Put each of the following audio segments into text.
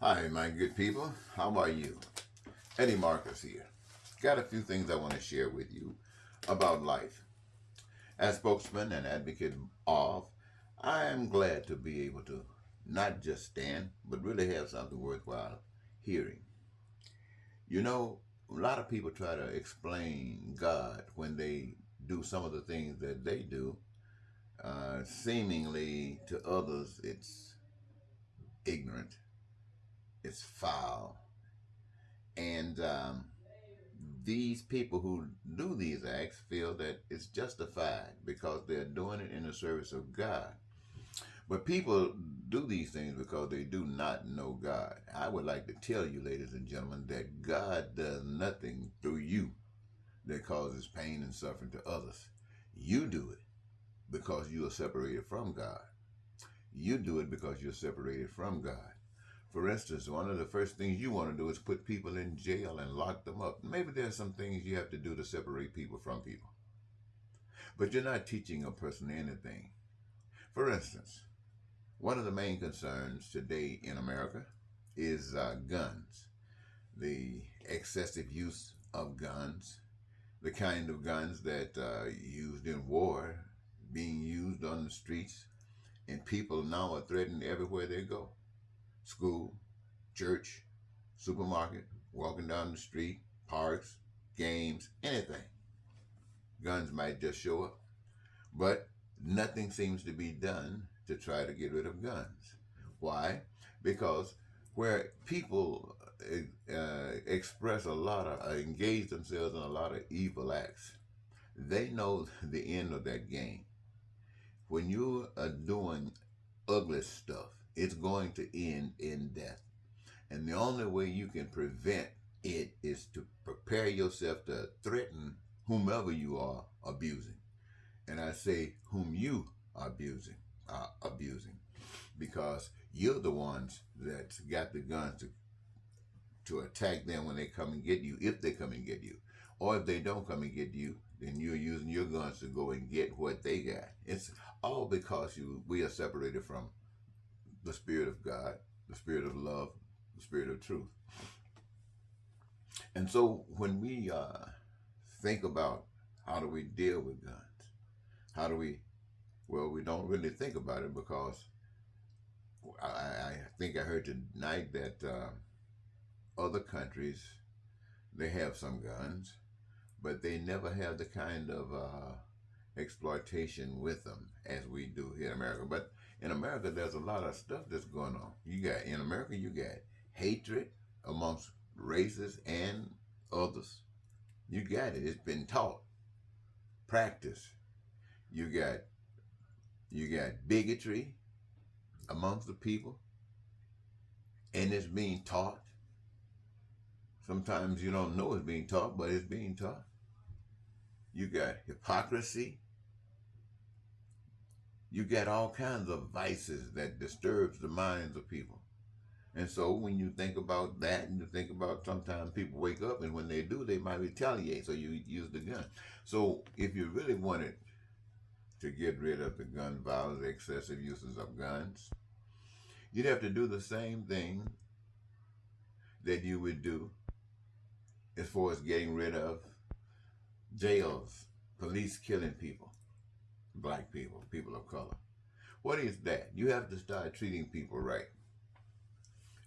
Hi, my good people. How are you? Eddie Marcus here. Got a few things I want to share with you about life. As spokesman and advocate of, I am glad to be able to not just stand, but really have something worthwhile hearing. You know, a lot of people try to explain God when they do some of the things that they do. Seemingly to others, it's ignorant, it's foul, and these people who do these acts feel that it's justified because they're doing it in the service of God. But people do these things because they do not know God. I would like to tell you, ladies and gentlemen, that God does nothing through you that causes pain and suffering to others. You do it because you are separated from God. You do it because you're separated from God. For instance, one of the first things you want to do is put people in jail and lock them up. Maybe there's some things you have to do to separate people from people, but you're not teaching a person anything. For instance, one of the main concerns today in America is guns, the excessive use of guns, the kind of guns that used in war being used on the streets, and people now are threatened everywhere they go. School, church, supermarket, walking down the street, parks, games, anything. Guns might just show up. But nothing seems to be done to try to get rid of guns. Why? Because where people express a lot of, engage themselves in a lot of evil acts, they know the end of that game. When you are doing ugly stuff, it's going to end in death. And the only way you can prevent it is to prepare yourself to threaten whomever you are abusing. And I say whom you are abusing, because you're the ones that got the guns to attack them when they come and get you, if they come and get you. Or if they don't come and get you, then you're using your guns to go and get what they got. It's all because we are separated from the Spirit of God, the Spirit of love, the Spirit of truth. And so when we think about how do we deal with guns, how do we, well, we don't really think about it because I think I heard tonight that other countries, they have some guns, but they never have the kind of exploitation with them as we do here in America. But in America, there's a lot of stuff that's going on. In America, you got hatred amongst races and others. You got it. It's been taught, practiced. You got bigotry amongst the people, and it's being taught. Sometimes you don't know it's being taught, but it's being taught. You got hypocrisy. You got all kinds of vices that disturbs the minds of people. And so when you think about that, and you think about sometimes people wake up, and when they do, they might retaliate. So you use the gun. So if you really wanted to get rid of the gun violence, the excessive uses of guns, you'd have to do the same thing that you would do as far as getting rid of jails, police killing people, black people, people of color. What is that? You have to start treating people right.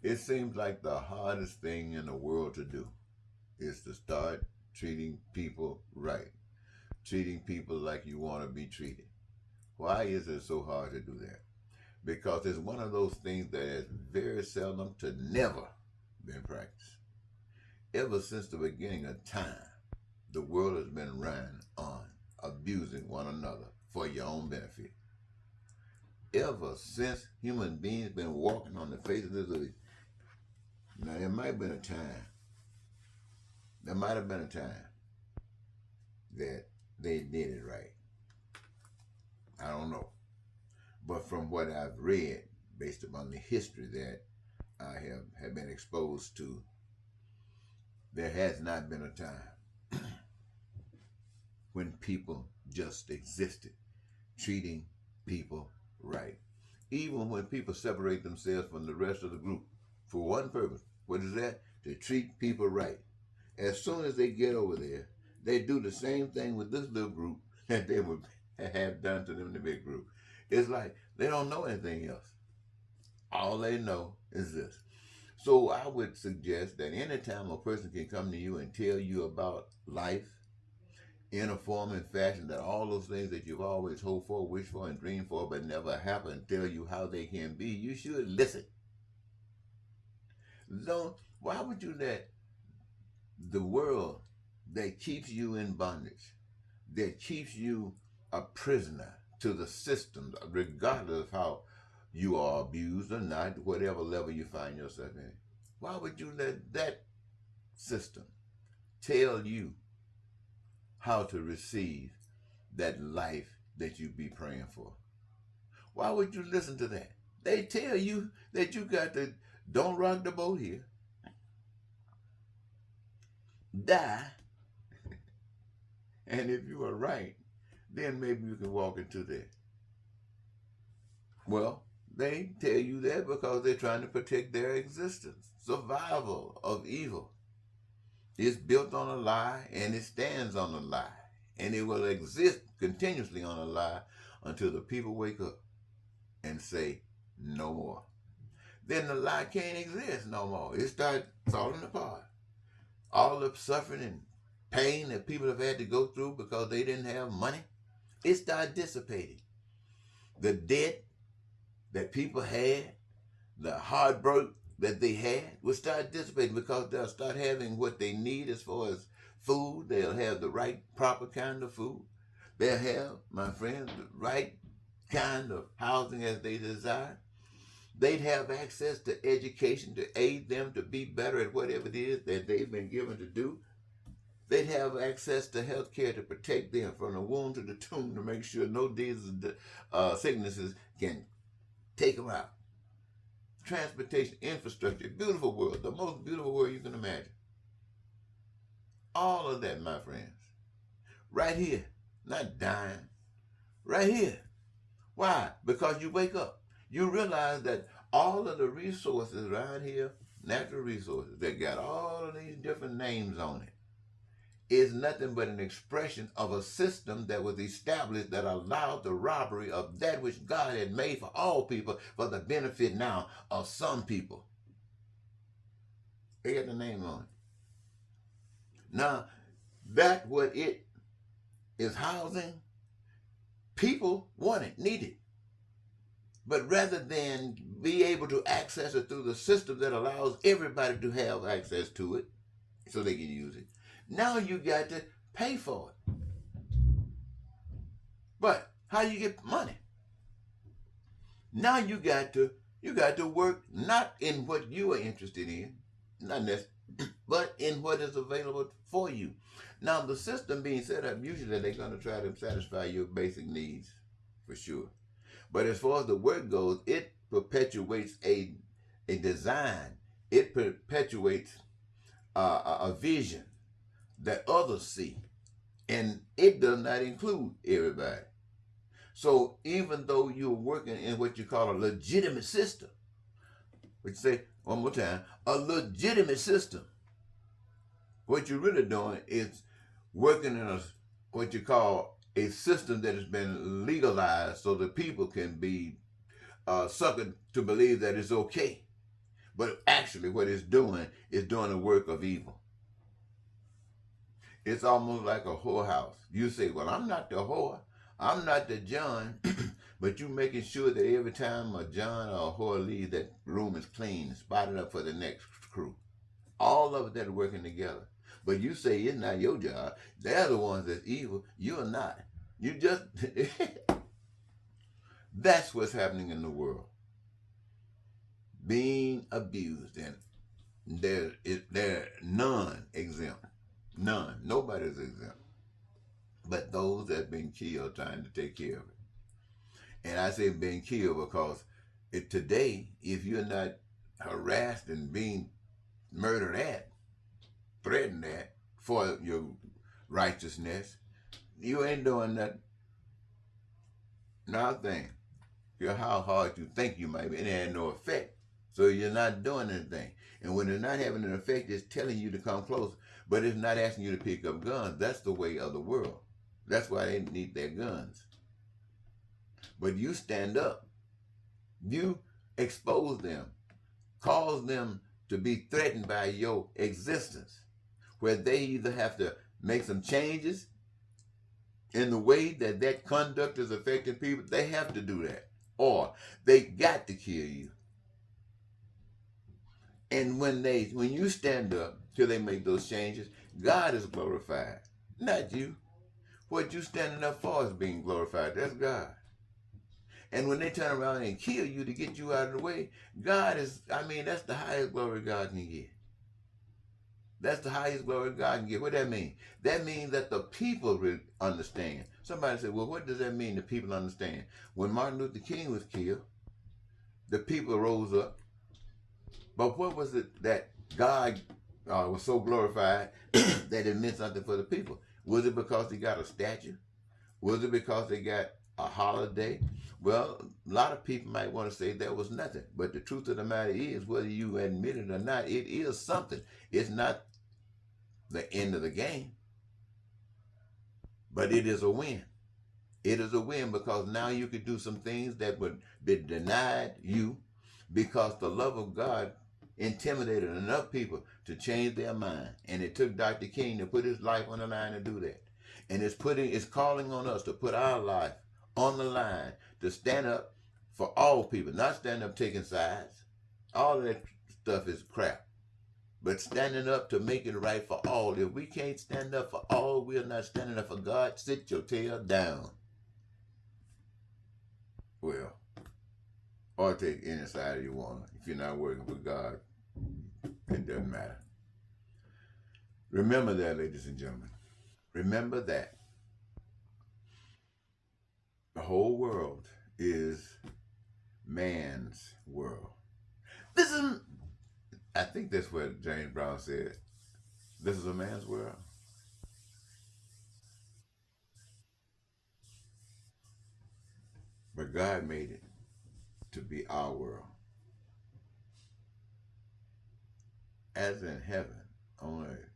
It seems like the hardest thing in the world to do is to start treating people right, treating people like you want to be treated. Why is it so hard to do that? Because it's one of those things that has very seldom to never been practiced. Ever since the beginning of time, the world has been run on abusing one another for your own benefit. Ever since human beings been walking on the face of this earth. Now there might have been a time, there might have been a time that they did it right. I don't know. But from what I've read, based upon the history that I have been exposed to, there has not been a time when people just existed, treating people right. Even when people separate themselves from the rest of the group. for one purpose. What is that? To treat people right. As soon as they get over there, they do the same thing with this little group that they would have done to them in the big group. It's like they don't know anything else. All they know is this. So I would suggest that anytime a person can come to you and tell you about life in a form and fashion, that all those things that you've always hoped for, wished for, and dreamed for, but never happened, tell you how they can be, you should listen. Don't. Why would you let the world that keeps you in bondage, that keeps you a prisoner to the system, regardless of how you are abused or not, whatever level you find yourself in, why would you let that system tell you how to receive that life that you be praying for? Why would you listen to that? They tell you that you got to, don't rock the boat here, die, and if you are right, then maybe you can walk into that. Well, they tell you that because they're trying to protect their existence. Survival of evil is built on a lie, and it stands on a lie, and it will exist continuously on a lie until the people wake up and say no more. Then the lie can't exist no more. It starts falling apart. All the suffering and pain that people have had to go through because they didn't have money, it started dissipating. The debt that people had, the heartbreak that they had, will start dissipating because they'll start having what they need as far as food. They'll have the right, proper kind of food. They'll have, my friends, the right kind of housing as they desire. They'd have access to education to aid them to be better at whatever it is that they've been given to do. They'd have access to health care to protect them from the womb to the tomb, to make sure no diseases, sicknesses can take them out. Transportation, infrastructure, beautiful world, the most beautiful world you can imagine. All of that, my friends, right here, not dying, right here. Why? Because you wake up. You realize that all of the resources around here, natural resources, that got all of these different names on it, is nothing but an expression of a system that was established that allowed the robbery of that which God had made for all people for the benefit now of some people. They got the name on it. Now, that what it is housing, people want it, need it. But rather than be able to access it through the system that allows everybody to have access to it so they can use it, now you got to pay for it. But how you get money? Now you got to work not in what you are interested in, not necessarily, but in what is available for you. Now the system being set up, usually they're going to try to satisfy your basic needs, for sure. But as far as the work goes, it perpetuates a design. It perpetuates a vision that others see. And it does not include everybody. So even though you're working in what you call a legitimate system, which say one more time, a legitimate system, what you're really doing is working in what you call a system that has been legalized so that people can be suckered to believe that it's okay. But actually what it's doing is doing the work of evil. It's almost like a whorehouse. You say, well, I'm not the whore. I'm not the John. But you making sure that every time a John or a whore leaves, that room is clean, spotted up for the next crew. All of it that are working together. But you say it's not your job. They're the ones that's evil. You're not. You just... That's what's happening in the world. Being abused. And they're none exempt. None. Nobody's exempt. But those that have been killed trying to take care of it. And I say being killed because today, if you're not harassed and being murdered at, threatened at for your righteousness, you ain't doing nothing. Nothing. How hard you think you might be, it had no effect So you're not doing anything. And when it's not having an effect, it's telling you to come closer. But it's not asking you to pick up guns. That's the way of the world. That's why they need their guns. But you stand up. You expose them. Cause them to be threatened by your existence. Where they either have to make some changes in the way that that conduct is affecting people. They have to do that. Or they got to kill you. And when you stand up till they make those changes, God is glorified, not you. What you standing up for is being glorified. That's God. And when they turn around and kill you to get you out of the way, God is, that's the highest glory God can get. That's the highest glory God can get. What that mean? That means that the people understand. Somebody said, well, what does that mean the people understand? When Martin Luther King was killed, the people rose up. But what was it that God was so glorified that it meant something for the people? Was it because they got a statue? Was it because they got a holiday? Well, a lot of people might want to say there was nothing. But the truth of the matter is, whether you admit it or not, it is something. It's not the end of the game, but it is a win. It is a win because now you could do some things that would be denied you because the love of God intimidated enough people to change their mind. And it took Dr. King to put his life on the line to do that. And it's calling on us to put our life on the line, to stand up for all people, not stand up taking sides. All of that stuff is crap. But standing up to make it right for all. If we can't stand up for all, we're not standing up for God. Sit your tail down. Well, or take any side you want. If you're not working for God, it doesn't matter. Remember that, ladies and gentlemen. Remember that the whole world is man's world. I think that's what James Brown said. This is a man's world. But God made it to be our world. As in heaven on earth.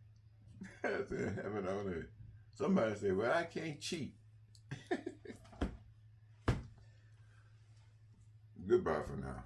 As in heaven on earth. Somebody say, well, I can't cheat. Goodbye for now.